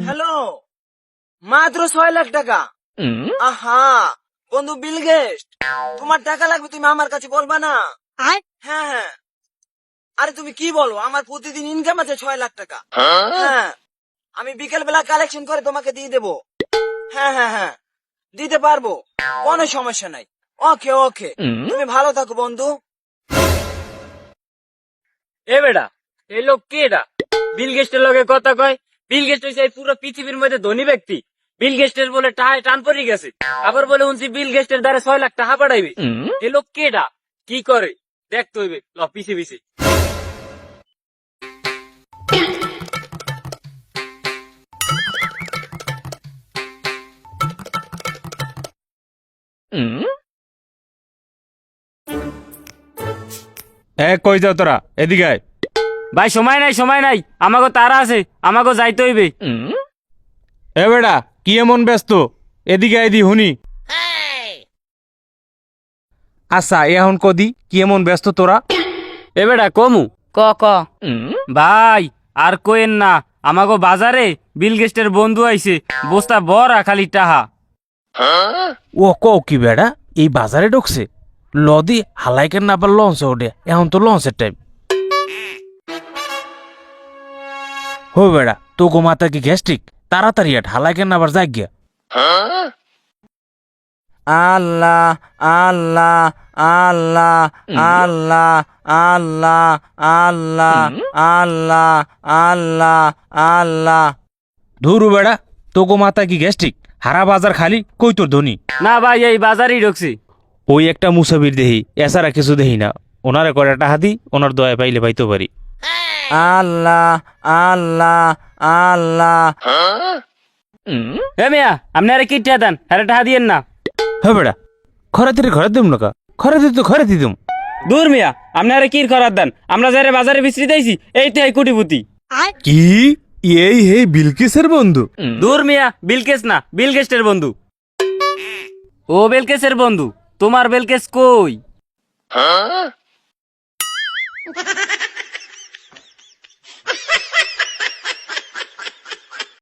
Hello, মাত্র 6 লাখ টাকা। আহা বন্ধু বিল গেস্ট, তোমার টাকা লাগবে, তুমি আমার কাছে বলবা না? হ্যাঁ হ্যাঁ, আরে তুমি কি বলো, আমার প্রতিদিন ইনকাম আছে 6 লাখ টাকা। হ্যাঁ, আমি বিকেল বেলা কালেকশন করে তোমাকে দিয়ে দেবো। হ্যাঁ হ্যাঁ হ্যাঁ, দিতে পারবো, কোনো সমস্যা নাই। ওকে ওকে, তুমি ভালো থাকো বন্ধু। এ বেটা, এই লোক কে এটা? বিল গেস্টের লগে কথা কয়। বিল গেস্ট হইছে এই পুরো পৃথিবীর মধ্যে ধনী ব্যক্তি। বিল গেস্টের বলে টান পড়ে গেছে, আবার বলে উনছি বিল গেস্টের দ্বারা 6 লাখ টাকা পাঠাইবে। এই লোক কে এটা, কি করে দেখতে হইবে, ল পিছে পিছে। কই যাও তোরা, এদিকে আয়। ভাই সময় নাই সময় নাই, আমাকে তারা আছে, আমাকে যাইতে হইবে। এ বেটা, কি এমন ব্যস্ত? এদিকে আইদি হুনি। আচ্ছা এখন কদি কি এমন ব্যস্ত তোরা? এ বেটা কমু ক ক ভাই, আর কোয়েন না, আমাকে বাজারে বিল গেস্টের বন্ধু আইছে, বস্তা বড়া খালি টাহা। ও কও কি বেড়া, এই বাজারে ঢুকছে? লদি হালাইকেন না আবার লঞ্চে ওঠে, এখন তো লঞ্চের টাইম। হো বেড়া, তো গো মাতা কি গ্যাস্ট্রিক? তাড়াতাড়ি আট, হালাইকেন না আবার জাগিয়া। আল্লাহ আল্লাহ আল্লাহ আল্লাহ আল্লাহ আল্লাহ আল্লাহ আল্লাহ আল্লাহ। ধুরু বেড়া, তো গো মাতা কি গ্যাস্ট্রিক? হারা বাজার খালি, কই তোর ধনী? না ভাই, এই বাজারই ঢুকছি। ওই একটা মুসাফির দেহি, এছাড়া কিছু দেহি না। ওনারে কয়টা টাকা দি, ওনার দয়া পাইলে পাইতে পারি। আল্লাহ আল্লাহ আল্লাহ। হে মিয়া, আপনি আরে কি টাকা দেন, আরে টাকা দিয়েন না। হ্যাঁ বেড়া, খরা দিলে ঘরে দিম না, খরে দিত ঘরে দিতুম। দূর মিয়া, আপনি আরে কি করার দেন, আমরা যারা বাজারে বিক্রি দিয়েছি এই তো এই কোটিপতি। কি এই হে বিলকিসের বন্ধু? দূর মিয়া, বিলকেস না, বিল গেস্টের বন্ধু। ও বেলকেসের বন্ধু, তোমার বেলকেস কই?